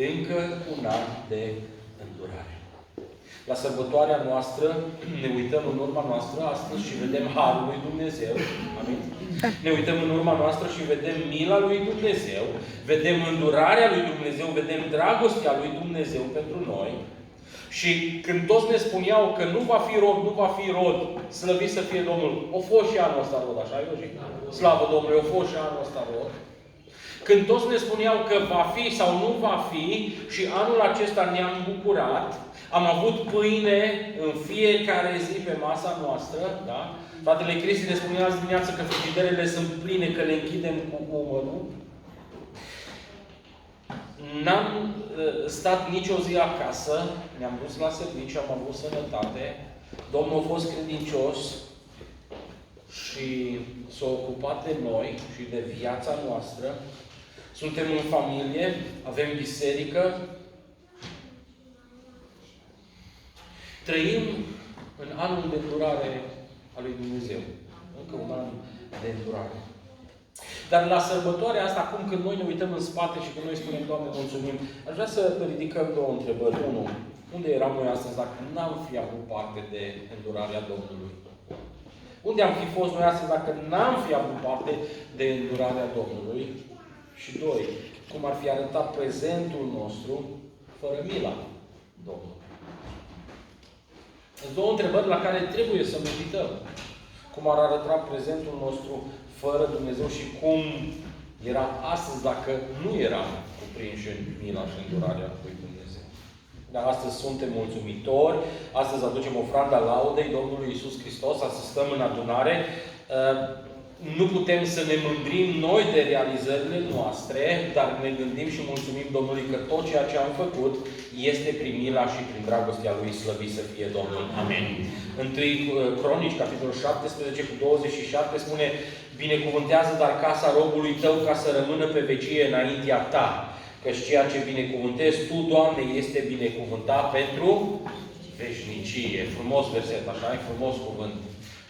încă un an de îndurare. La sărbătoarea noastră ne uităm în urma noastră astăzi și vedem Harul lui Dumnezeu. Amin? Ne uităm în urma noastră și vedem mila lui Dumnezeu, vedem îndurarea lui Dumnezeu, vedem dragostea lui Dumnezeu pentru noi. Și când toți ne spuneau că nu va fi rod, nu va fi rod, slăvit să fie Domnul, o fost și anul ăsta rod, așa e logic? Slavă Domnului, o fost și anul ăsta rod. Când toți ne spuneau că va fi sau nu va fi, și anul acesta ne-am bucurat, am avut pâine în fiecare zi pe masa noastră, da? Fratele Cristi ne spunea azi dimineață că frigiderele sunt pline, că le închidem cu umărul. N-am stat nicio zi acasă, ne-am dus la serviciu, am avut sănătate, Domnul a fost credincios și s-a ocupat de noi și de viața noastră. Suntem în familie, avem biserică, trăim în anul de îndurare a lui Dumnezeu. Încă un an de îndurare. Dar la sărbătoarea asta, acum când noi ne uităm în spate și când noi spunem, Doamne, mulțumim, aș vrea să ridicăm două întrebări. Unu, unde eram noi astăzi dacă n-am fi avut parte de îndurarea Domnului? Unde am fi fost noi astăzi dacă n-am fi avut parte de îndurarea Domnului? Și doi, cum ar fi arătat prezentul nostru fără mila Domnului? Sunt două întrebări la care trebuie să medităm. Cum ar arăta prezentul nostru fără Dumnezeu și cum era astăzi dacă nu eram cuprinși în mila și îndurarea lui Dumnezeu. Dar astăzi suntem mulțumitori, astăzi aducem ofranda laudei Domnului Iisus Hristos, astăzi stăm în adunare. Nu putem să ne mândrim noi de realizările noastre, dar ne gândim și mulțumim Domnului că tot ceea ce am făcut este prin mila și prin dragostea Lui, slăvit să fie Domnul. Amen. Întâi Cronici, capitolul 17, cu 27, spune: binecuvântează dar casa robului tău ca să rămână pe vecie înaintea ta. Căci ceea ce binecuvântezi tu, Doamne, este binecuvântat pentru veșnicie. Frumos verset, așa? E frumos cuvânt.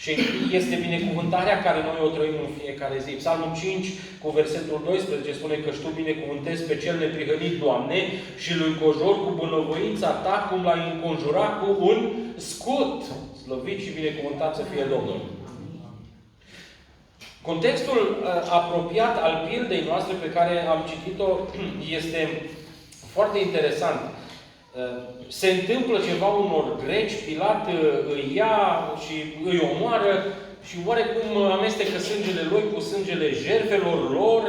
Și este binecuvântarea care noi o trăim în fiecare zi. Psalmul 5, cu versetul 12, spune că tu binecuvântezi pe cel neprihănit, Doamne, și îl înconjori cu bunăvoința ta, cum l-ai înconjurat cu un scut. Slăvit și binecuvântat să fie Domnul. Contextul apropiat al pildei noastre pe care am citit-o este foarte interesant. Se întâmplă ceva unor greci, Pilat îi ia și îi omoară și oarecum amestecă sângele lui cu sângele jertfelor lor,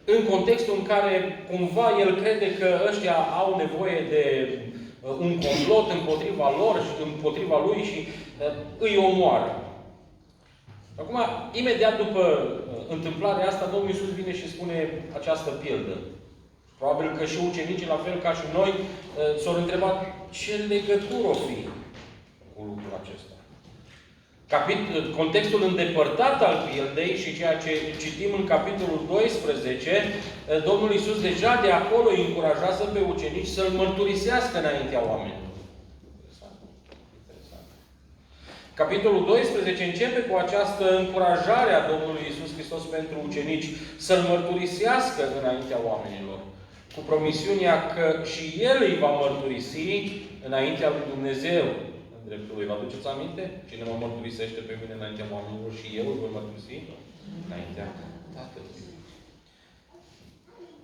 în contextul în care cumva el crede că ăștia au nevoie de un complot împotriva lor și împotriva lui și îi omoară. Acum, imediat după întâmplarea asta, Domnul Iisus vine și spune această pildă. Probabil că și ucenicii, la fel ca și noi, s-au întrebat ce legătură o fi cu lucrul acesta. Contextul îndepărtat al pildei și ceea ce citim în capitolul 12, Domnul Iisus deja de acolo îi încurajează pe ucenici să-L mărturisească înaintea oamenilor. Interesant. Capitolul 12 începe cu această încurajare a Domnului Iisus Hristos pentru ucenici să-L mărturisească înaintea oamenilor. Cu promisiunea că și El îi va mărturisi înaintea lui Dumnezeu. În dreptul lui. Vă aduceți aminte? Cine mă mărturisește pe mine înaintea oamenilor și eu îl voi mărturisi înaintea Tatălui.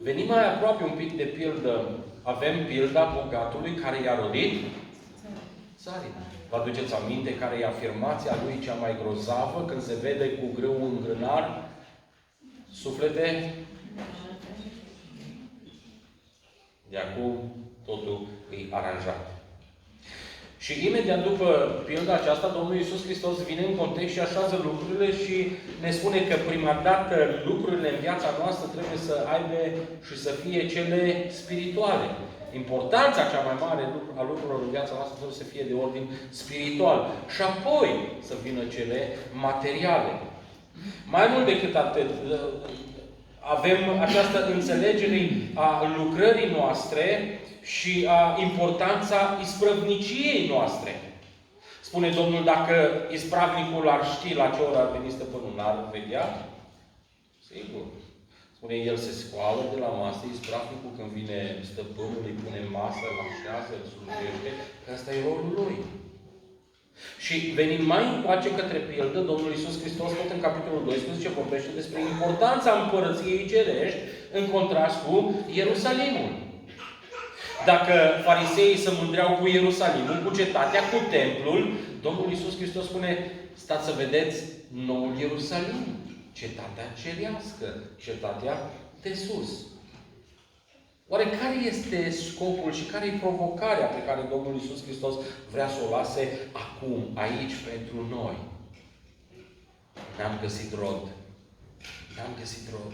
Venim mai aproape un pic de pildă. Avem pilda bogatului care i-a rodit țarina. Vă aduceți aminte care e afirmația lui cea mai grozavă când se vede cu grâu în grânar? Suflete? De acum totul e aranjat. Și imediat după pilda aceasta, Domnul Iisus Hristos vine în context și așează lucrurile și ne spune că prima dată lucrurile în viața noastră trebuie să aibă și să fie cele spirituale. Importanța cea mai mare a lucrurilor în viața noastră trebuie să fie de ordin spiritual. Și apoi să vină cele materiale. Mai mult decât atât, avem această înțelegere a lucrării noastre și a importanța isprăvniciei noastre. Spune Domnul, dacă ispravnicul ar ști la ce oră ar veni stăpânul, n-ar vedea? Sigur. Spune, el se scoală de la masă, ispravnicul când vine stăpânul, îi pune masă, îl așează, îl slujește, că ăsta e rolul lui. Și venind mai încoace către pildă, Domnul Iisus Hristos, tot în capitolul 12, vorbește despre importanța împărăției cerești în contrast cu Ierusalimul. Dacă fariseii se mândreau cu Ierusalimul, cu cetatea, cu templul, Domnul Iisus Hristos spune, stați să vedeți noul Ierusalim, cetatea cerească, cetatea de sus. Oare care este scopul și care e provocarea pe care Domnul Iisus Hristos vrea să o lase acum, aici, pentru noi? N-am găsit rod. N-am găsit rod.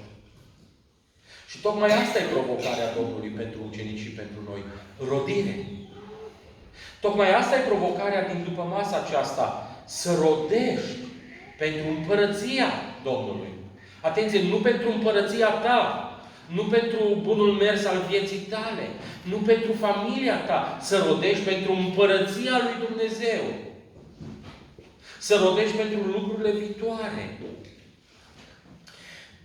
Și tocmai asta e provocarea Domnului pentru ucenici și pentru noi. Rodire. Tocmai asta e provocarea din după masa aceasta. Să rodești pentru împărăția Domnului. Atenție, nu pentru împărăția ta. Nu pentru bunul mers al vieții tale. Nu pentru familia ta. Să rodești pentru împărăția lui Dumnezeu. Să rodești pentru lucrurile viitoare.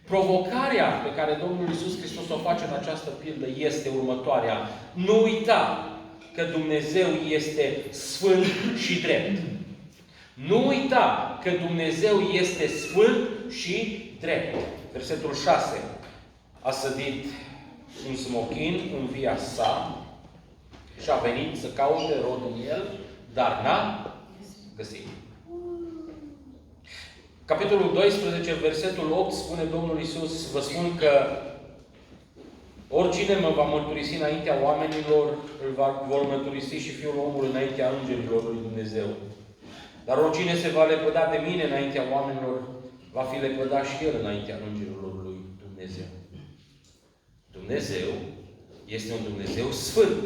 Provocarea pe care Domnul Iisus Hristos o face în această pildă este următoarea. Nu uita că Dumnezeu este sfânt și drept. Nu uita că Dumnezeu este sfânt și drept. Versetul 6. A sădit un smochin în via sa și a venit să caute rod în el, dar n-a găsit. Capitolul 12, versetul 8, spune Domnul Iisus, vă spun că oricine mă va mărturisi înaintea oamenilor, îl vor mărturisi și Fiul omului înaintea îngerilor lui Dumnezeu. Dar oricine se va lepăda de mine înaintea oamenilor, va fi lepădat și el înaintea îngerilor lui Dumnezeu. Dumnezeu este un Dumnezeu sfânt.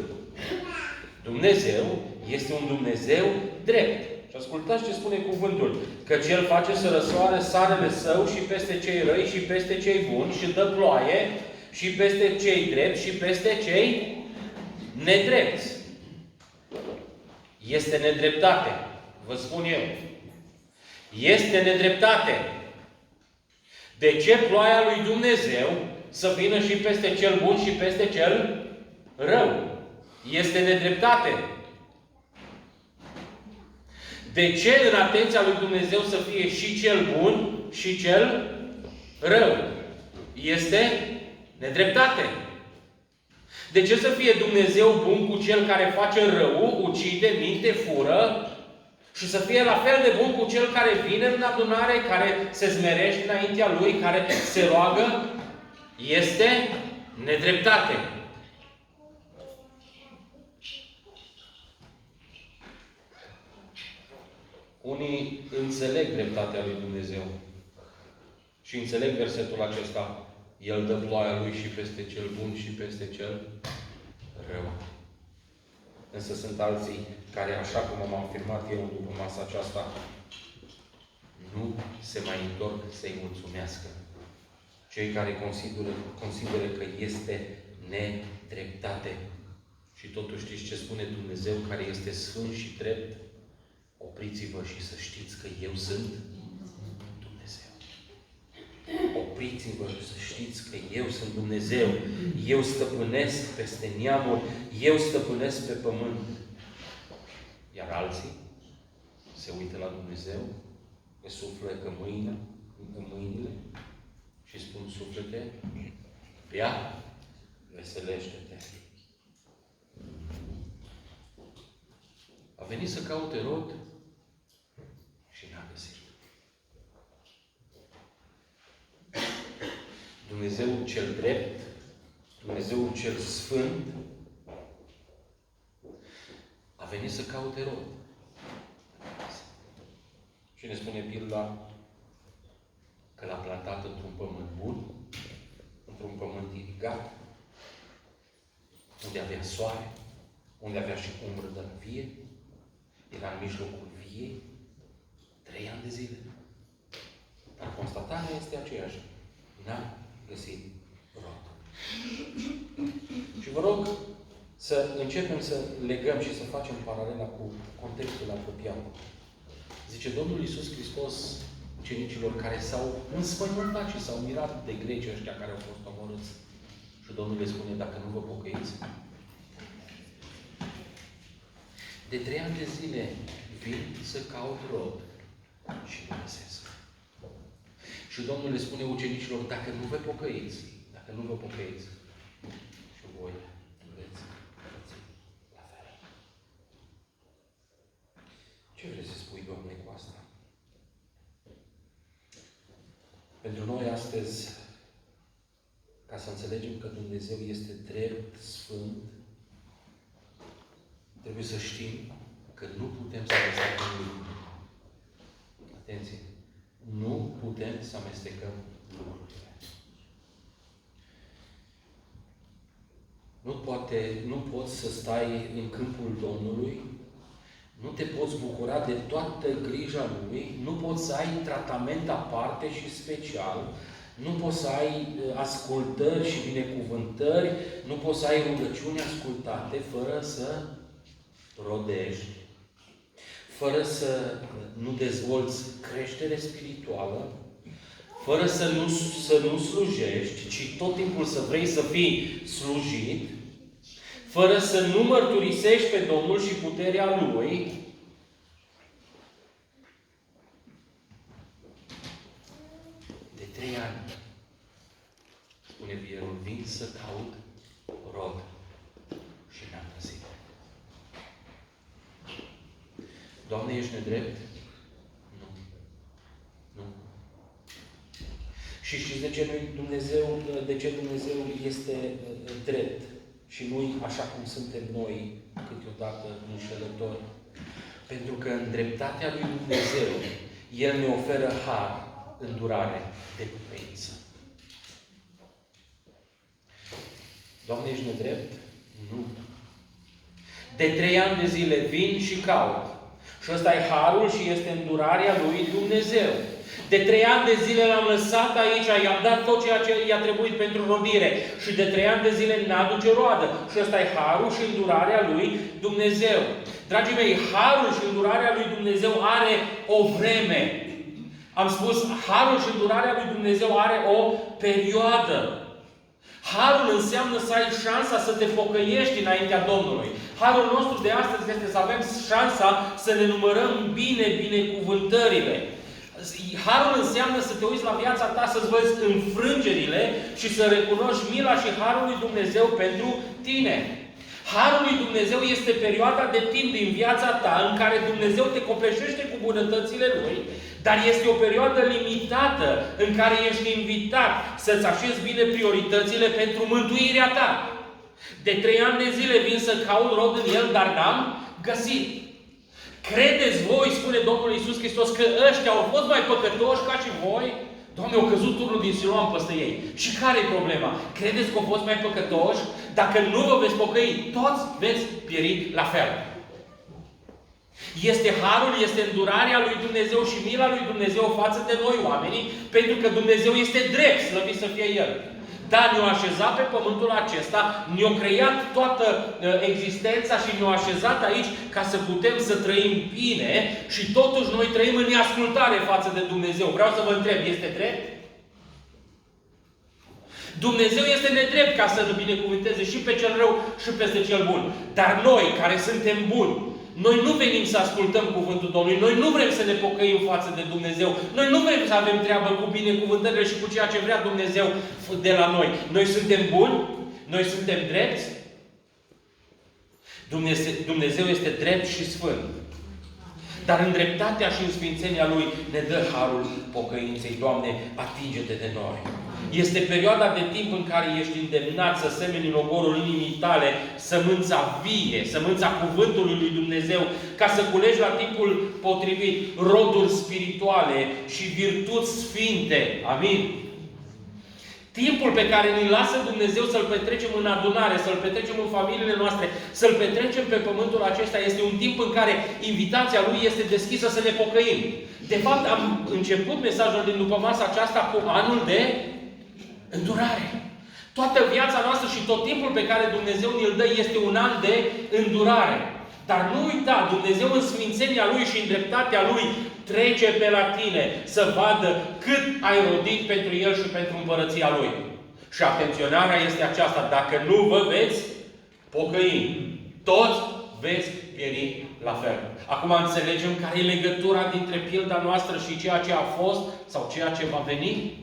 Dumnezeu este un Dumnezeu drept. Și ascultați ce spune cuvântul. Căci El face să răsoare sarele Său și peste cei răi și peste cei buni și dă ploaie și peste cei drepți și peste cei nedrepți. Este nedreptate. Vă spun eu. Este nedreptate. De ce ploaia lui Dumnezeu să vină și peste cel bun și peste cel rău? Este nedreptate. De ce în atenția lui Dumnezeu să fie și cel bun și cel rău? Este nedreptate. De ce să fie Dumnezeu bun cu cel care face rău, ucide, minte, fură, și să fie la fel de bun cu cel care vine în adunare, care se smerește înaintea Lui, care se roagă? Este nedreptate. Unii înțeleg dreptatea lui Dumnezeu și înțeleg versetul acesta. El dă ploaia Lui și peste cel bun și peste cel rău. Însă sunt alții care, așa cum am afirmat eu după masa aceasta, nu se mai întorc să-i mulțumească. Cei care consideră că este nedreptate. Și totuși știți ce spune Dumnezeu, care este sfânt și drept? Opriți-vă și să știți că eu sunt Dumnezeu. Opriți-vă și să știți că eu sunt Dumnezeu. Eu stăpânesc peste neamuri. Eu stăpânesc pe pământ. Iar alții se uită la Dumnezeu, îi suflecă în mâinile și spun: suflete, bea, veselește-te. A venit să caute rod și n-a găsit. Dumnezeul cel drept, Dumnezeul cel sfânt, a venit să caute rod. Și ne spune pilda că l-a plantat într-un pământ bun, într-un pământ irigat, unde avea soare, unde avea și umbră de vie, era în mijlocul viei, 3 ani de zile. Dar constatarea este aceeași. N-a găsit rod. Și vă rog să începem să legăm și să facem paralela cu contextul apropiat. Zice Domnul Iisus Hristos, ucenicilor care s-au înspăimântat și s-au mirat de grecii ăștia care au fost omorâți. Și Domnul le spune, dacă nu vă pocăiți, de 3 ani de zile vin să caut rod și nu găsesc. Și Domnul le spune ucenicilor, dacă nu vă pocăiți, și voi veți păți la fel. Ce vrei să spui, Doamne, cu asta? Pentru noi astăzi, ca să înțelegem că Dumnezeu este drept, sfânt, trebuie să știm că nu putem să amestecăm lucrurile. Atenție! Nu putem să amestecăm lucrurile. Nu poți să stai în câmpul Domnului, nu te poți bucura de toată grija Lui, nu poți să ai tratament aparte și special, nu poți să ai ascultări și binecuvântări, nu poți să ai rugăciuni ascultate fără să rodești, fără să nu dezvolți creștere spirituală, fără să nu slujești, ci tot timpul să vrei să fii slujit, fără să nu mărturisești pe Domnul și puterea Lui, de 3 ani, spune Vierul, vin să caut rod și n-am găsit. Doamne, ești nedrept? Nu. Și știți de ce Dumnezeu este drept și nu așa cum suntem noi câteodată înșelători? Pentru că în dreptatea lui Dumnezeu El ne oferă har, îndurare, de pocăință. Doamne, ești nedrept? Nu. De 3 ani de zile vin și caut. Și ăsta e harul și este îndurarea lui Dumnezeu. De 3 ani de zile l-am lăsat aici, i-am dat tot ceea ce i-a trebuit pentru rodire. Și de 3 ani de zile n-aduce roadă. Și ăsta e harul și îndurarea lui Dumnezeu. Dragii mei, harul și îndurarea lui Dumnezeu are o vreme. Am spus, harul și îndurarea lui Dumnezeu are o perioadă. Harul înseamnă să ai șansa să te pocăiești înaintea Domnului. Harul nostru de astăzi este să avem șansa să ne numărăm bine binecuvântările. Harul înseamnă să te uiți la viața ta, să-ți vezi înfrângerile și să recunoști mila și harul lui Dumnezeu pentru tine. Harul lui Dumnezeu este perioada de timp din viața ta în care Dumnezeu te copleșește cu bunătățile Lui, dar este o perioadă limitată în care ești invitat să-ți așezi bine prioritățile pentru mântuirea ta. De 3 ani de zile vin să caut rod în el, dar n-am găsit. Credeți voi, spune Domnul Iisus Hristos, că ăștia au fost mai păcătoși ca și voi? Doamne, au căzut turnul din Siloam peste ei. Și care e problema? Credeți că au fost mai păcătoși? Dacă nu vă veți pocăi, toți veți pieri la fel. Este harul, este îndurarea lui Dumnezeu și mila lui Dumnezeu față de noi oamenii, pentru că Dumnezeu este drept, slăvit să fie El. Dar ne-a așezat pe pământul acesta, ne-a creat toată existența și ne-a așezat aici ca să putem să trăim bine și totuși noi trăim în neascultare față de Dumnezeu. Vreau să vă întreb, este drept? Dumnezeu este nedrept ca să ne binecuvânteze și pe cel rău și peste cel bun. Dar noi, care suntem buni, noi nu venim să ascultăm cuvântul Domnului. Noi nu vrem să ne pocăim față de Dumnezeu. Noi nu vrem să avem treabă cu binecuvântările și cu ceea ce vrea Dumnezeu de la noi. Noi suntem buni? Noi suntem drepți? Dumnezeu este drept și sfânt. Dar în dreptatea și în sfințenia Lui ne dă harul pocăinței. Doamne, atinge-te de noi. Este perioada de timp în care ești îndemnat să semeni în ogorul inimii tale sămânța vie, sămânța cuvântului lui Dumnezeu, ca să culegi la timpul potrivit roduri spirituale și virtuți sfinte. Amin? Timpul pe care ne-l lasă Dumnezeu să-l petrecem în adunare, să-l petrecem în familiile noastre, să-l petrecem pe pământul acesta, este un timp în care invitația Lui este deschisă să ne pocăim. De fapt, am început mesajul din după masa aceasta cu anul de îndurare. Toată viața noastră și tot timpul pe care Dumnezeu ne-l dă este un an de îndurare. Dar nu uita, Dumnezeu în sfințenia Lui și în dreptatea Lui trece pe la tine să vadă cât ai rodit pentru El și pentru împărăția Lui. Și atenționarea este aceasta, dacă nu vă veți pocăi, toți veți pieri la fel. Acum înțelegem care e legătura dintre pilda noastră și ceea ce a fost sau ceea ce va veni?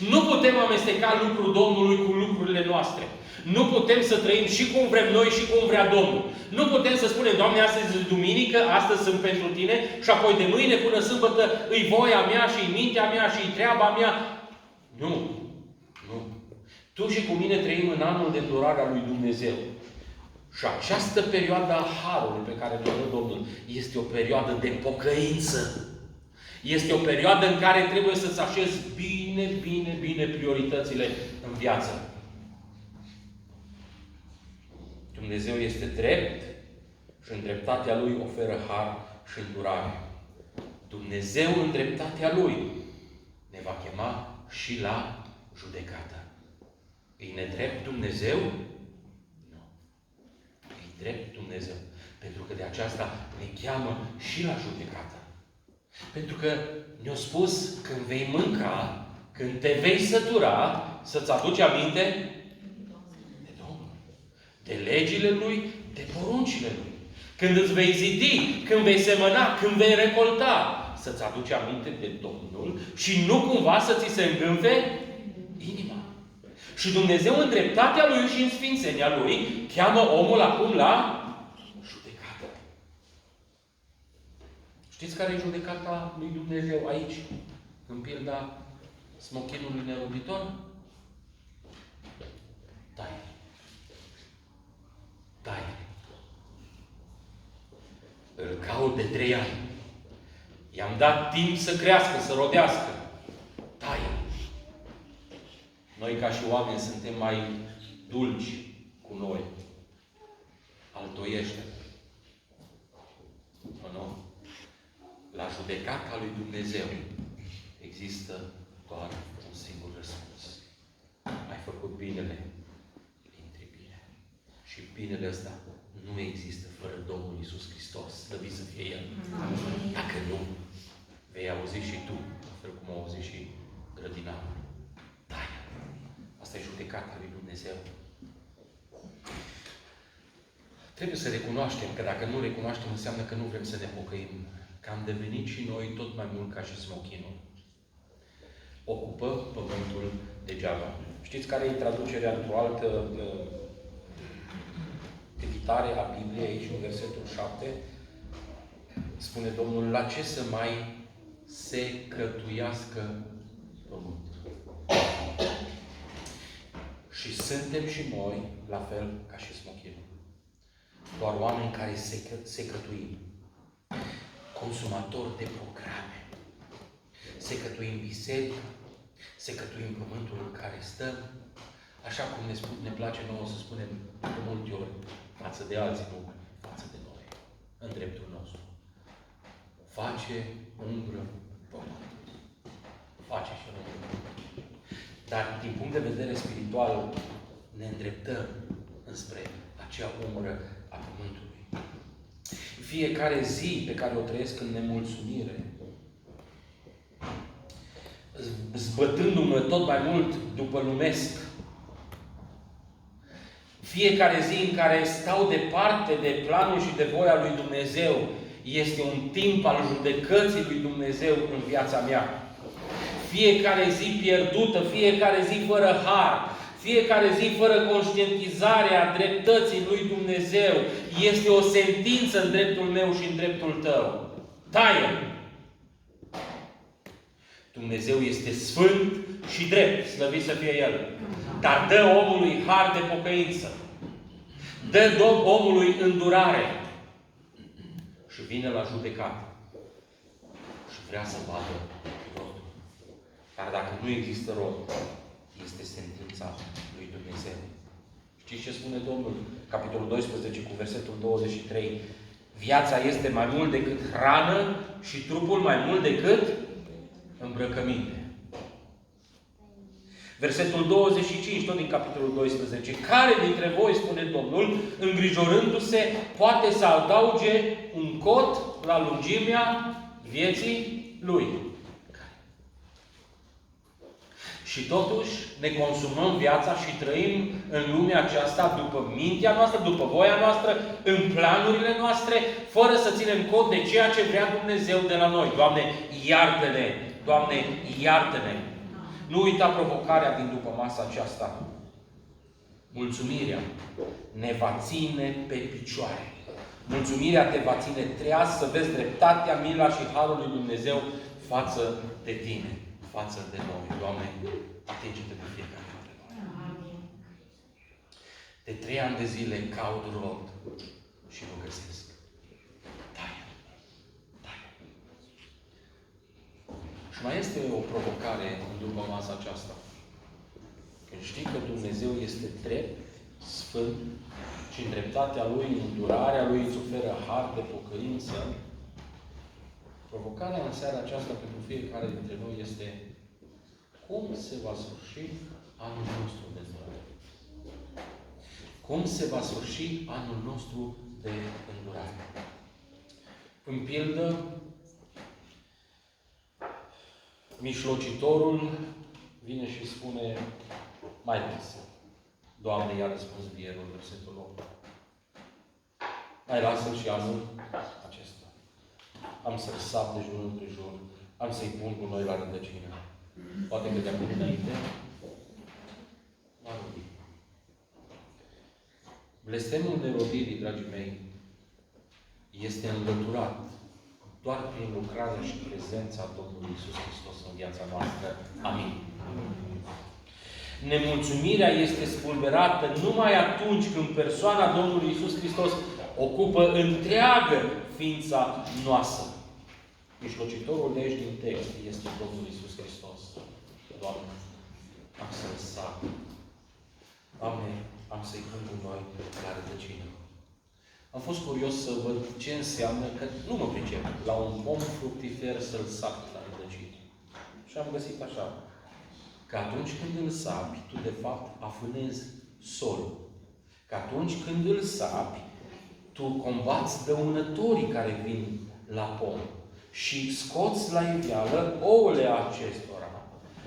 Nu putem amesteca lucrul Domnului cu lucrurile noastre. Nu putem să trăim și cum vrem noi și cum vrea Domnul. Nu putem să spunem, Doamne, astăzi e duminică, astăzi sunt pentru Tine și apoi de mâine până sâmbătă îi voia mea și îi mintea mea și îi treaba mea. Nu. Nu. Tu și cu mine trăim în anul de îndurare a lui Dumnezeu. Și această perioadă a harului pe care o dă Domnul este o perioadă de pocăință. Este o perioadă în care trebuie să-ți așezi bine prioritățile în viață. Dumnezeu este drept și în dreptatea Lui oferă har și îndurare. Dumnezeu în dreptatea Lui ne va chema și la judecată. E nedrept Dumnezeu? Nu. E drept Dumnezeu. Pentru că de aceasta ne cheamă și la judecată. Pentru că ne-a spus când vei mânca, când te vei sătura, să-ți aduci aminte de Domnul. De legile Lui, de poruncile Lui. Când îți vei zidi, când vei semăna, când vei recolta, să-ți aduci aminte de Domnul și nu cumva să ți se îngânfe inima. Și Dumnezeu în dreptatea Lui și în sfințenia Lui cheamă omul acum la judecată. Știți care e judecata lui Dumnezeu aici? În pilda smochinului neroditor? Taie. Taie. Îl caut de 3 ani. I-am dat timp să crească, să rodească. Taie. Noi ca și oameni suntem mai dulci cu noi. Altoiește. Nu? La judecata lui Dumnezeu există doar un singur răspuns. Ai făcut binele, intri bine. Și binele ăsta nu există fără Domnul Iisus Hristos. Slăvit să fie El. Dacă nu, vei auzi și tu, la fel cum au auzit și grădinarul. Taia. Asta e judecata lui Dumnezeu. Trebuie să recunoaștem că dacă nu recunoaștem, înseamnă că nu vrem să ne pocăim. Că am devenit și noi tot mai mult ca și smochinul. Ocupă pământul degeaba. Știți care e traducerea într-o altă evitare a Bibliei aici, în versetul 7? Spune Domnul, la ce să mai se cătuiască pământul? Și suntem și noi, la fel ca și smochinul. Doar oameni care se cătuim. Consumatori de programe. Se cătuim biserică, se cătuim pământul în care stăm, așa cum ne place nouă să spunem de multe ori față de alții, nu față de noi, în dreptul nostru. Face umbră pământul. Face și umbră. Dar din punct de vedere spiritual ne îndreptăm înspre acea umbră a pământului. Fiecare zi pe care o trăiesc în nemulțumire, zbătându-mă tot mai mult după lumesc, fiecare zi în care stau departe de planul și de voia lui Dumnezeu, este un timp al judecății lui Dumnezeu în viața mea. Fiecare zi pierdută, fiecare zi fără har, fiecare zi fără conștientizare a dreptății lui Dumnezeu este o sentință în dreptul meu și în dreptul tău. Taie! Dumnezeu este sfânt și drept, slăvit să fie El. Dar dă omului har de pocăință. Dă omului îndurare. Și vine la judecată. Și vrea să vadă rodul. Dar dacă nu există rod, este sentința lui Dumnezeu. Știți ce spune Domnul? Capitolul 12 cu versetul 23. Viața este mai mult decât hrană și trupul mai mult decât îmbrăcăminte. Versetul 25, tot din capitolul 12. Care dintre voi, spune Domnul, îngrijorându-se, poate să adauge un cot la lungimea vieții Lui. Și totuși ne consumăm viața și trăim în lumea aceasta după mintea noastră, după voia noastră, în planurile noastre, fără să ținem cont de ceea ce vrea Dumnezeu de la noi. Doamne, iartă-ne! Doamne, iartă-ne! Nu uita provocarea din după masa aceasta. Mulțumirea ne va ține pe picioare. Mulțumirea te va ține treaz să vezi dreptatea, mila și harul lui Dumnezeu față de tine, față de noi. Doamne, atinge-te de fiecare dintre noi. De 3 ani de zile caut rod și nu găsesc. Taie. Și mai este o provocare după masa aceasta. Când știi că Dumnezeu este drept, sfânt și în dreptatea Lui, în îndurarea Lui îți oferă har de pocăință, provocarea în seara aceasta pentru fiecare dintre noi este cum se va sfârși anul nostru de îndurare. Cum se va sfârși anul nostru de îndurare. În pildă, mijlocitorul vine și spune: mai lasă. Doamne, i-a răspuns vierul, versetul 8. Mai lasă-l și anul acesta. Am să-l sap de jur împrejur. Am să-i pun cu noi la rădăcină. Poate că de acum înainte va rodi. Blestemul nerodirii, dragii mei, este înlăturat doar prin lucrarea și prezența Domnului Iisus Hristos în viața noastră. Amin. Nemulțumirea este spulberată numai atunci când persoana Domnului Iisus Hristos ocupă întreagă ființa noastră. Mijlocitorul legi din text este Domnul Iisus Hristos. Doamne, am să-L sap. Doamne, am să-i pun cu noi la rădăcină. Am fost curios să văd ce înseamnă, că nu mă pricep, la un pom fructifer să-l sapi la rădăcină. Și am găsit așa, că atunci când îl sapi, tu de fapt afânezi solul. Că atunci când îl sapi, tu combați dăunătorii care vin la pom și scoți la iveală ouăle acestora.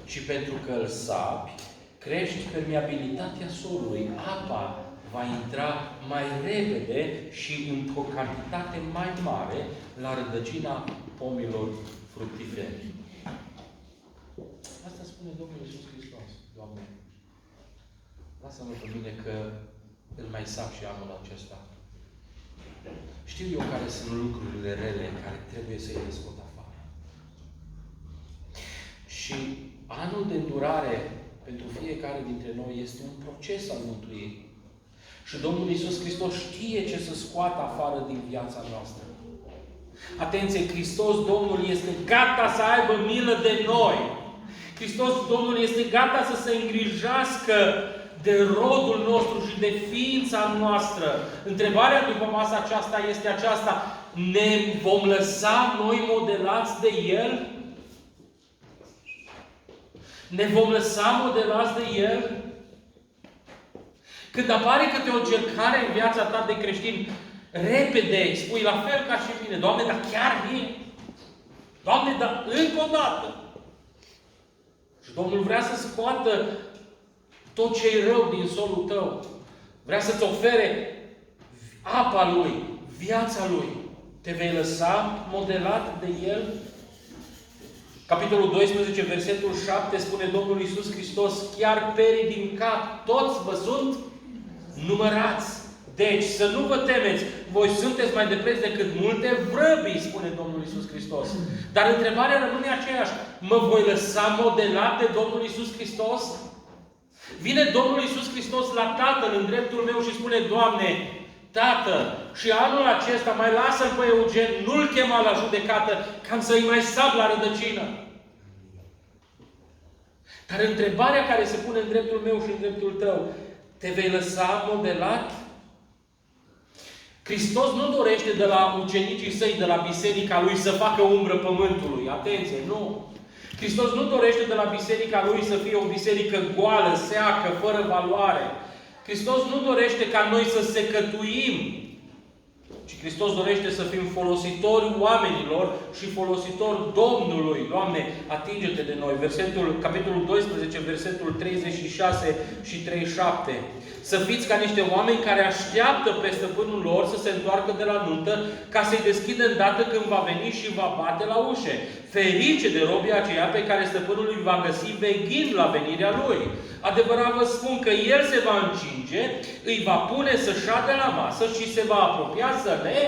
Și pentru că îl sapi, crești permeabilitatea solului. Apa va intra mai repede și într-o cantitate mai mare la rădăcina pomilor fructiferi. Asta spune Domnul Iisus Hristos. Doamne, lasă-mă pe mine că îl mai sap și anul acesta. Știu eu care sunt lucrurile rele care trebuie să le scot afară. Și anul de îndurare pentru fiecare dintre noi este un proces al mântuirii. Și Domnul Iisus Hristos știe ce să scoată afară din viața noastră. Atenție, Hristos Domnul este gata să aibă milă de noi. Hristos Domnul este gata să se îngrijească de rodul nostru și de ființa noastră. Întrebarea după masa aceasta este aceasta: ne vom lăsa noi modelați de El? Ne vom lăsa modelați de El? Când apare câte o încercare în viața ta de creștin, repede spui la fel ca și mine: Doamne, dar chiar e? Doamne, dar încă o dată? Și Domnul vrea să scoată tot ce e rău din solul tău. Vrea să-ți ofere apa Lui, viața Lui. Te vei lăsa modelat de El? Capitolul 12, versetul 7 spune Domnul Iisus Hristos: chiar perii din cap, toți vă sunt numărați. Deci să nu vă temeți, voi sunteți mai de preț decât multe vrăbii, spune Domnul Iisus Hristos. Dar întrebarea rămâne aceeași: mă voi lăsa modelat de Domnul Iisus Hristos? Vine Domnul Iisus Hristos la Tatăl în dreptul meu și spune: Doamne, Tată, și anul acesta mai lasă-l pe Eugen, nu-l chema la judecată, cam să-i mai sap la rădăcină. Dar întrebarea care se pune în dreptul meu și în dreptul tău: te vei lăsa modelat? Hristos nu dorește de la ucenicii săi, de la biserica Lui, să facă umbră pământului. Atenție, nu! Hristos nu dorește de la biserica Lui să fie o biserică goală, seacă, fără valoare. Hristos nu dorește ca noi să secătuim Și Hristos dorește să fim folositori oamenilor și folositori Domnului. Doamne, atinge-te de noi. Capitolul 12, versetul 36 și 37. Să fiți ca niște oameni care așteaptă pe stăpânul lor să se întoarcă de la nuntă, ca să-i deschidă îndată când va veni și va bate la ușe. Ferice de robii aceia pe care stăpânul îi va găsi veghind la venirea lui. Adevărat vă spun că el se va încinge, îi va pune să șadă la masă și se va apropia să le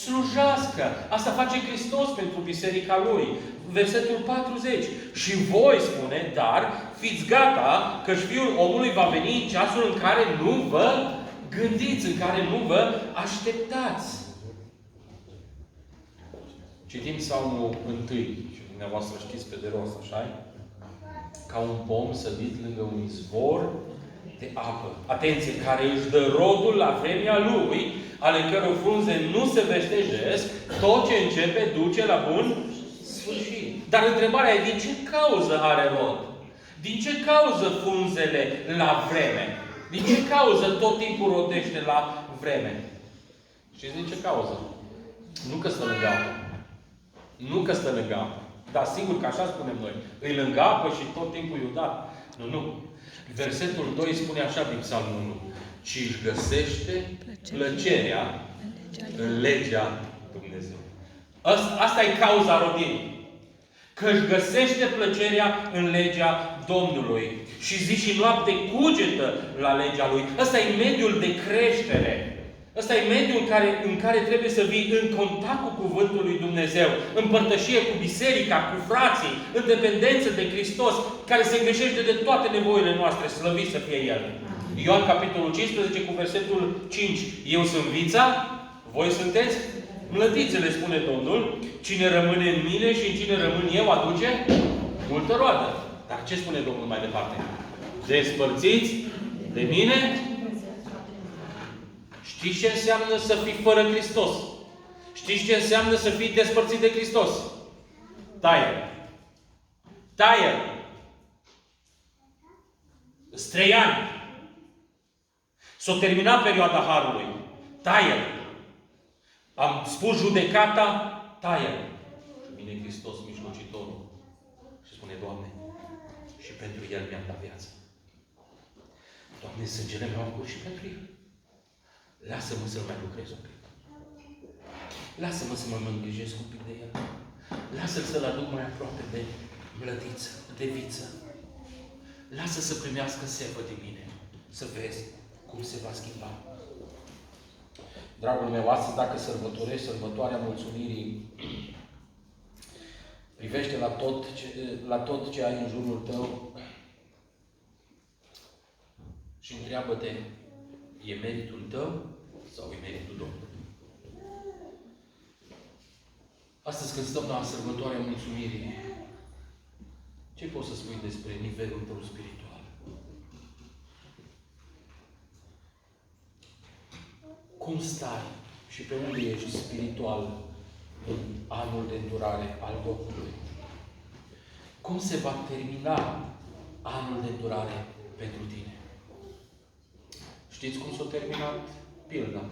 slujească. Asta face Hristos pentru biserica lui. Versetul 40. Și voi, spune, dar fiți gata, căci Fiul omului va veni în ceasul în care nu vă gândiți, în care nu vă așteptați. Citim Psalmul 1 și dumneavoastră știți pe de rost, așa? Ca un pom sădit lângă un izvor de apă. Atenție, care își dă rodul la vremea lui, ale căror frunze nu se veștejesc, tot ce începe duce la bun sfârșit. Dar întrebarea e, din ce cauză are rod? Din ce cauză frunzele la vreme? Din ce cauză tot timpul rodește la vreme? Știți din ce cauză? Nu că stă lângă apă. Nu că stă lângă apă. Dar sigur că așa spunem noi. Îi lângă apă și tot timpul iudat. Nu. Versetul 2 spune așa din Psalmul 1. Ci își găsește plăcerea în legea Dumnezeu. Asta e cauza rodirii. Că își găsește plăcerea în legea Domnului. Și zi și noapte cugetă la legea Lui. Ăsta e mediul de creștere. Ăsta e mediul în care trebuie să vii în contact cu Cuvântul lui Dumnezeu. În părtășie cu biserica, cu frații, în dependență de Hristos, care se îngrijește de toate nevoile noastre, slăvit să fie El. Ioan capitolul 15 cu versetul 5. Eu sunt vița, voi sunteți mlădițele, spune Domnul. Cine rămâne în mine și în cine rămân eu aduce multă roadă. Dar ce spune Domnul mai departe? Despărțiți de mine. Știți ce înseamnă să fii fără Hristos? Știți ce înseamnă să fii despărțit de Hristos? Taie. Strei ani. S-a terminat perioada Harului. Taie. Am spus judecata, taie. Și vine Hristos, mijlocitorul. Și spune, Doamne, și pentru El mi-am dat viață. Doamne, sângele meu am curs și pentru El. Lasă-mă să-L mai lucrez un pic. Lasă-mă să mă îngrijesc un pic de El. Lasă-L să-L aduc mai aproape de mlădiță, de viță. Lasă să primească sevă de mine. Să vezi cum se va schimba. Dragul meu, astăzi, dacă sărbătorești sărbătoarea mulțumirii, privește la tot ce ai în jurul tău și întreabă-te, e meritul tău sau e meritul Domnului? Astăzi, când stăm la sărbătoarea mulțumirii, ce poți să spui despre nivelul tău spiritual? Cum stai și pe unde ești spiritual în anul de îndurare al Domnului? Cum se va termina anul de îndurare pentru tine? Știți cum s-a terminat pilda?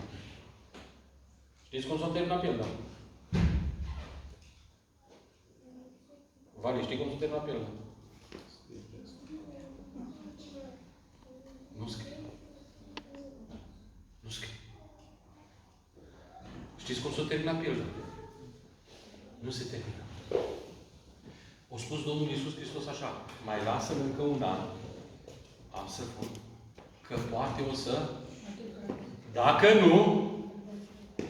Știți cum s-a terminat pilda? Vale, știi cum s-a terminat pilda? Nu scrie. Nu scrie. Știți cum s-a terminat pilda? Nu se termină. A spus Domnul Iisus Hristos așa, mai lasă-l încă un an, am să spun, că poate o să, dacă nu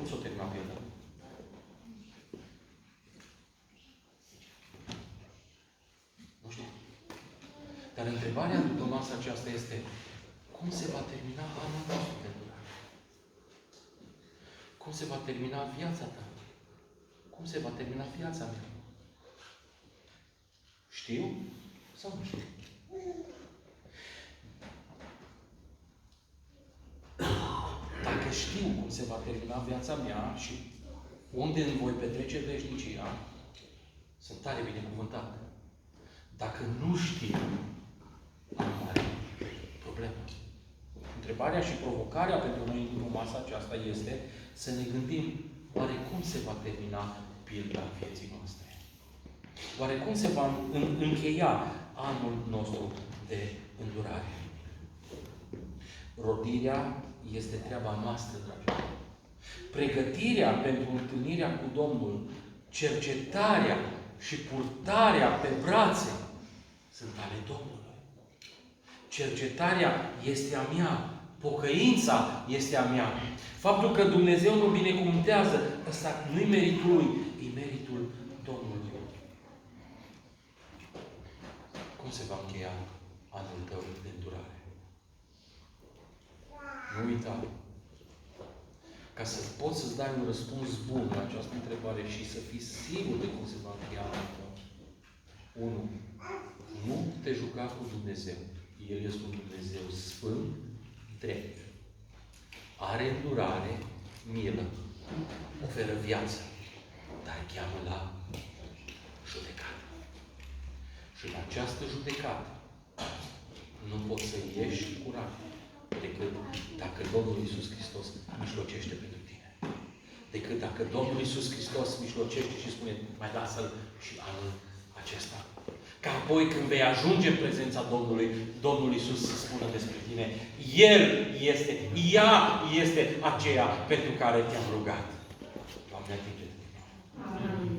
s-a terminat pilda. Nu știu. Dar întrebarea după masa aceasta este, cum se va termina anul nostru de îndurare? Cum se va termina viața ta? Cum se va termina viața mea? Știu sau nu știu? Dacă știu cum se va termina viața mea și unde îmi voi petrece veșnicia, sunt tare binecuvântat. Dacă nu știu, am mare problemă. Întrebarea și provocarea pentru noi în după masa aceasta este să ne gândim oare cum se va termina pilda vieții noastre? Oare cum se va încheia anul nostru de îndurare? Rodirea este treaba noastră, dragilor. Pregătirea pentru întâlnirea cu Domnul, cercetarea și purtarea pe brațe sunt ale Domnului. Cercetarea este a mea. Pocăința este a mea. Faptul că Dumnezeu mă binecuvântează, ăsta nu-i meritul Lui, e meritul Domnului. Cum se va încheia anul tău de îndurare? Nu uita. Ca să poți să-ți dai un răspuns bun la această întrebare și să fii sigur de cum se va încheia anul tău. 1. Nu te juca cu Dumnezeu. El este un Dumnezeu sfânt, drept. Are îndurare, milă, oferă viață, dar cheamă la judecată. Și în această judecată nu poți să ieși curat decât dacă Domnul Iisus Hristos mijlocește pentru tine. Decât dacă Domnul Iisus Hristos mijlocește și spune, mai lasă-l și anul acesta. Ca apoi când vei ajunge în prezența Domnului, Domnul Iisus să spună despre tine, El este, ea este aceea pentru care te-am rugat. Doamne, atinge-te. Amin.